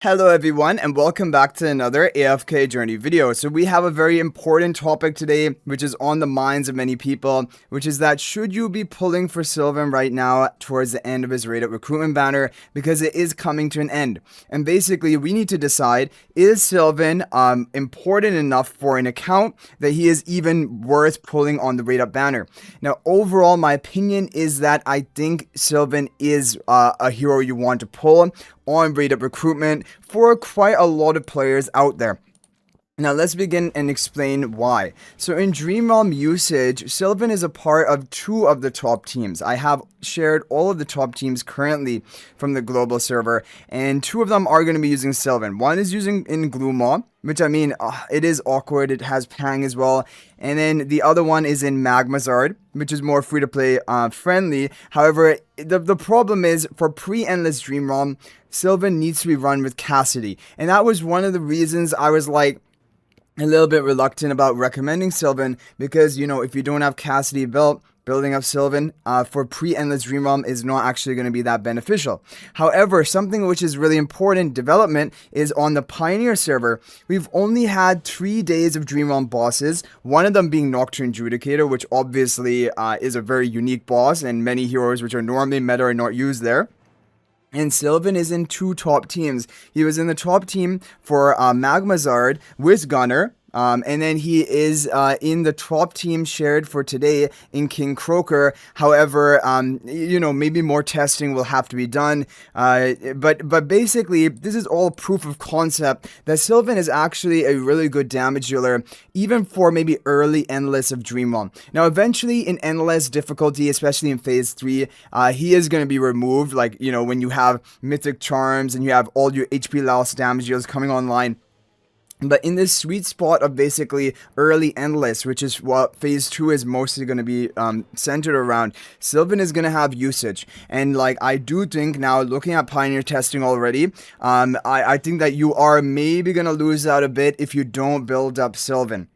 Hello everyone and welcome back to another AFK Journey video. So we have a very important topic today which is on the minds of many people, which is that should you be pulling for Silven right now towards the end of his rated recruitment banner, because it is coming to an end. And basically we need to decide, is Silven important enough for an account that he is even worth pulling on the rate up banner. Now overall my opinion is that I think Silven is a hero you want to pull on rate up recruitment for quite a lot of players out there. Now let's begin and explain why. So in Dream Realm usage, Silven is a part of two of the top teams. I have shared all of the top teams currently from the global server, and two of them are going to be using Silven. One is using in Gloommaw, which I mean, it is awkward. It has Pang as well. And then the other one is in Magmazard, which is more free-to-play friendly. However, the problem is for pre-endless Dream Realm, Silven needs to be run with Cassidy. And that was one of the reasons I was like, a little bit reluctant about recommending Silven, because, you know, if you don't have Cassidy built, building up Silven for pre-endless Dream Realm is not actually going to be that beneficial. However, something which is really important development is on the Pioneer server. We've only had 3 days of Dream Realm bosses, one of them being Nocturne Judicator, which obviously is a very unique boss, and many heroes which are normally meta are not used there. And Silven is in two top teams. He was in the top team for Magmazard with Gunnar. And then he is in the top team shared for today in King Croker. However, you know, maybe more testing will have to be done. But basically, this is all proof of concept that Silven is actually a really good damage dealer, even for maybe early Endless of Dream Realm. Now, eventually in Endless difficulty, especially in Phase 3, he is going to be removed. Like, you know, when you have Mythic Charms and you have all your HP loss damage dealers coming online. But in this sweet spot of basically early Endless, which is what Phase 2 is mostly going to be centered around, Silven is going to have usage. And like, I do think now, looking at Pioneer testing already, I think that you are maybe going to lose out a bit if you don't build up Silven.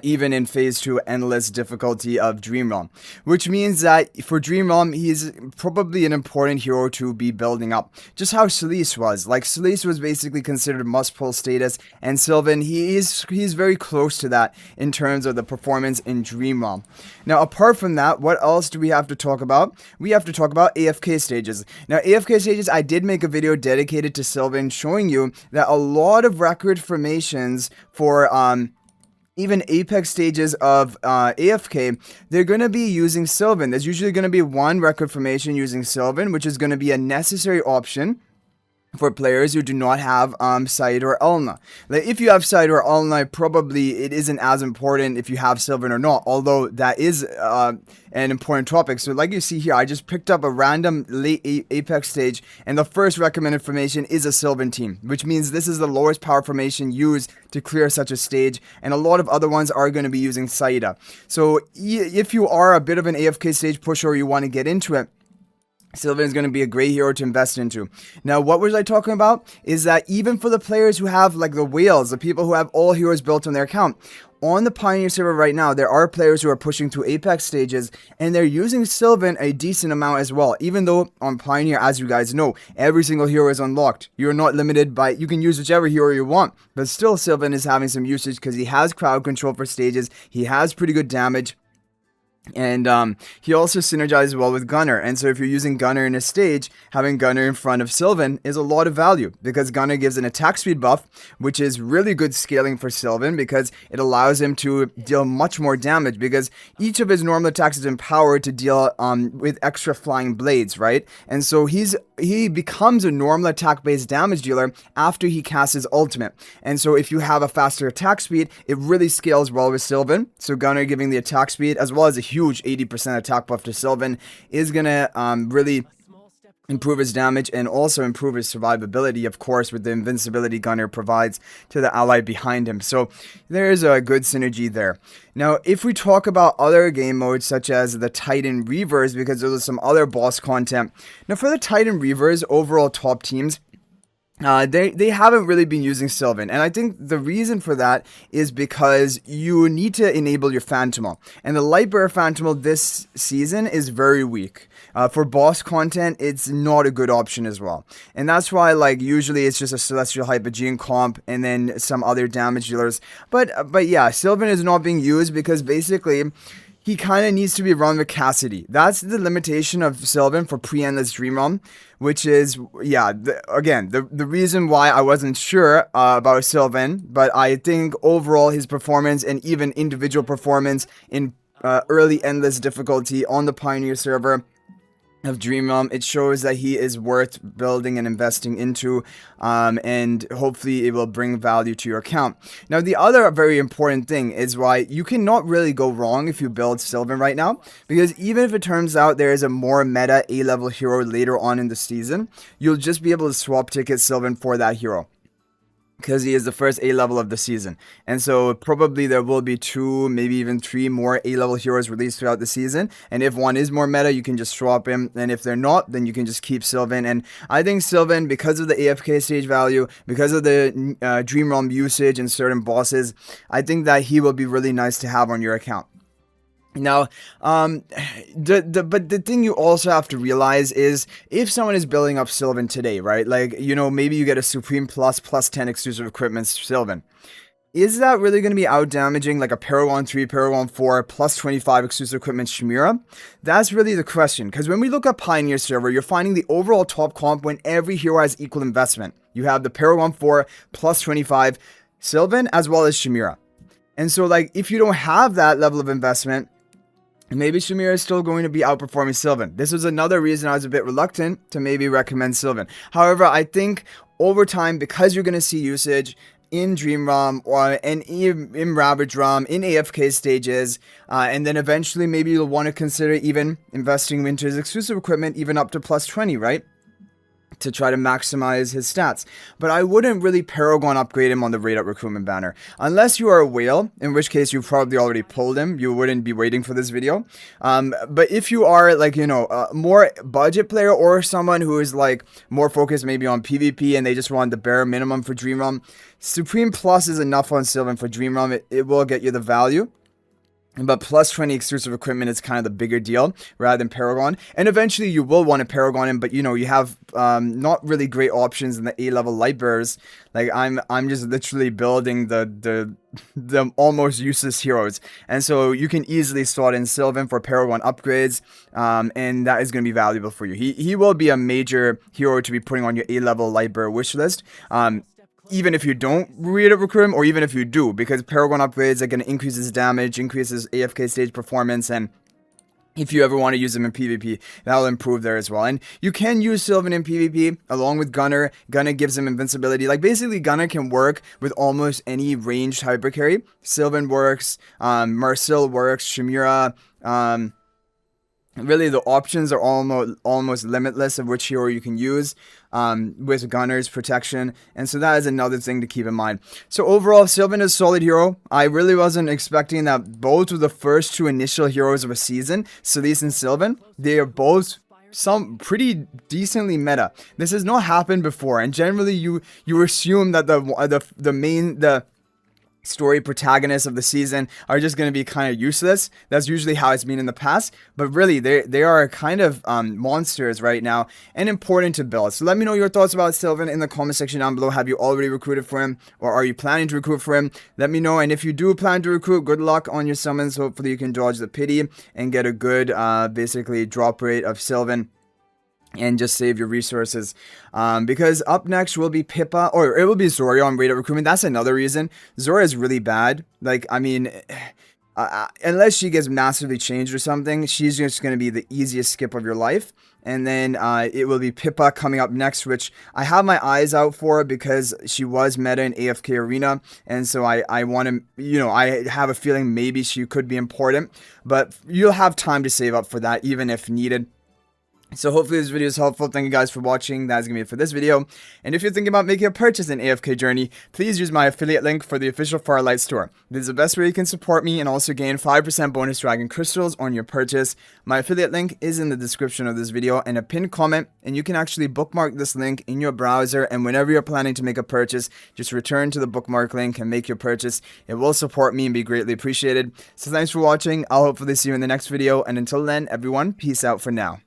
Even in Phase 2 Endless difficulty of Dream Realm. Which means that for Dream Realm, he's probably an important hero to be building up. Just how Celise was. Like, Celise was basically considered must-pull status, and Silven, he's very close to that in terms of the performance in Dream Realm. Now, apart from that, what else do we have to talk about? We have to talk about AFK Stages. Now, AFK Stages, I did make a video dedicated to Silven, showing you that a lot of record formations for, even Apex stages of AFK, they're going to be using Silven. There's usually going to be one record formation using Silven, which is going to be a necessary option for players who do not have Side or Elna. Like, if you have Side or Elna, probably it isn't as important if you have Silven or not, although that is an important topic. So like you see here, I just picked up a random late Apex stage, and the first recommended formation is a Silven team, which means this is the lowest power formation used to clear such a stage, and a lot of other ones are going to be using Saida. So if you are a bit of an AFK stage pusher or you want to get into it, Silven is going to be a great hero to invest into. Now, what was I talking about? Is that even for the players who have, like, the whales, the people who have all heroes built on their account, on the Pioneer server right now, there are players who are pushing through Apex stages, and they're using Silven a decent amount as well. Even though on Pioneer, as you guys know, every single hero is unlocked. You're not limited by, you can use whichever hero you want, but still Silven is having some usage because he has crowd control for stages, he has pretty good damage. And he also synergizes well with Gunnar, and so if you're using Gunnar in a stage, having Gunnar in front of Silven is a lot of value, because Gunnar gives an attack speed buff, which is really good scaling for Silven, because it allows him to deal much more damage, because each of his normal attacks is empowered to deal with extra flying blades, right? And so he becomes a normal attack based damage dealer after he casts his ultimate. And so if you have a faster attack speed, it really scales well with Silven. So Gunnar giving the attack speed as well as a huge 80% attack buff to Silven is gonna really improve his damage and also improve his survivability, of course, with the invincibility Gunnar provides to the ally behind him. So there is a good synergy there. Now, if we talk about other game modes such as the Titan Reavers, because there's some other boss content. Now, for the Titan Reavers, overall top teams, they haven't really been using Silven, and I think the reason for that is because you need to enable your Phantomal, and the Lightbearer Phantomal this season is very weak. For boss content, it's not a good option as well, and that's why like usually it's just a Celestial Hypogean comp and then some other damage dealers. But yeah, Silven is not being used because basically he kind of needs to be run with Cassidy. That's the limitation of Silven for pre-endless Dream Realm, which is, yeah, the reason why I wasn't sure about Silven, but I think overall his performance and even individual performance in early endless difficulty on the Pioneer server of Dream Realm, it shows that he is worth building and investing into, and hopefully it will bring value to your account. Now, the other very important thing is why you cannot really go wrong if you build Silven right now, because even if it turns out there is a more meta A-level hero later on in the season, you'll just be able to swap ticket Silven for that hero, because he is the first A-level of the season. And so probably there will be 2, maybe even 3 more A-level heroes released throughout the season. And if one is more meta, you can just swap him. And if they're not, then you can just keep Silven. And I think Silven, because of the AFK stage value, because of the Dream Realm usage and certain bosses, I think that he will be really nice to have on your account. Now, but the thing you also have to realize is if someone is building up Silven today, right? Like, you know, maybe you get a Supreme plus 10 exclusive equipment Silven. Is that really going to be out damaging like a Paragon 3, Paragon 4, plus 25 exclusive equipment Chimera? That's really the question. Because when we look at Pioneer server, you're finding the overall top comp when every hero has equal investment. You have the Paragon 4 plus 25 Silven as well as Chimera. And so like if you don't have that level of investment, maybe Chimera is still going to be outperforming Silven. This was another reason I was a bit reluctant to maybe recommend Silven. However, I think over time, because you're going to see usage in Dream Realm and in Ravage Realm, in AFK stages, and then eventually maybe you'll want to consider even investing into his exclusive equipment even up to plus 20, right? To try to maximize his stats. But I wouldn't really Paragon upgrade him on the raid up recruitment banner. Unless you are a whale, in which case you probably already pulled him. You wouldn't be waiting for this video. But if you are like, you know, a more budget player or someone who is like more focused maybe on PvP and they just want the bare minimum for Dream Realm, Supreme Plus is enough on Silven for Dream Realm. It will get you the value. But plus 20 exclusive equipment is kind of the bigger deal rather than Paragon. And eventually you will want to Paragon him, but you know, you have not really great options in the A-level Lightbearers. Like I'm just literally building the almost useless heroes. And so you can easily slot in Silven for Paragon upgrades, and that is going to be valuable for you. He will be a major hero to be putting on your A-level Lightbearer wish list. Even if you don't recruit him, or even if you do, because Paragon upgrades are going to increase his damage, increase his AFK stage performance, and if you ever want to use him in PvP, that'll improve there as well. And you can use Silven in PvP along with Gunnar. Gunnar gives him invincibility. Like basically Gunnar can work with almost any ranged hyper carry. Silven works, Marcel works, Chimera, really, the options are almost limitless of which hero you can use with Gunnar's protection, and so that is another thing to keep in mind. So overall, Silven is a solid hero. I really wasn't expecting that both of the first 2 initial heroes of a season, Solis and Silven, they are both some pretty decently meta. This has not happened before, and generally you assume that the story protagonists of the season are just going to be kind of useless. That's usually how it's been in the past, but really they are kind of monsters right now and important to build. So let me know your thoughts about Silven in the comment section down below. Have you already recruited for him, or are you planning to recruit for him? Let me know, and if you do plan to recruit, good luck on your summons. Hopefully you can dodge the pity and get a good basically drop rate of Silven and just save your resources, because up next will be Pippa, or it will be Zoria on raid up recruitment. That's another reason. Zoria is really bad. Like, I mean, unless she gets massively changed or something, she's just going to be the easiest skip of your life. And then it will be Pippa coming up next, which I have my eyes out for because she was meta in AFK Arena. And so I want to, you know, I have a feeling maybe she could be important, but you'll have time to save up for that even if needed. So hopefully this video is helpful. Thank you guys for watching. That's going to be it for this video. And if you're thinking about making a purchase in AFK Journey, please use my affiliate link for the official Farlight store. This is the best way you can support me and also gain 5% bonus dragon crystals on your purchase. My affiliate link is in the description of this video and a pinned comment, and you can actually bookmark this link in your browser, and whenever you're planning to make a purchase, just return to the bookmark link and make your purchase. It will support me and be greatly appreciated. So thanks for watching. I'll hopefully see you in the next video, and until then, everyone, peace out for now.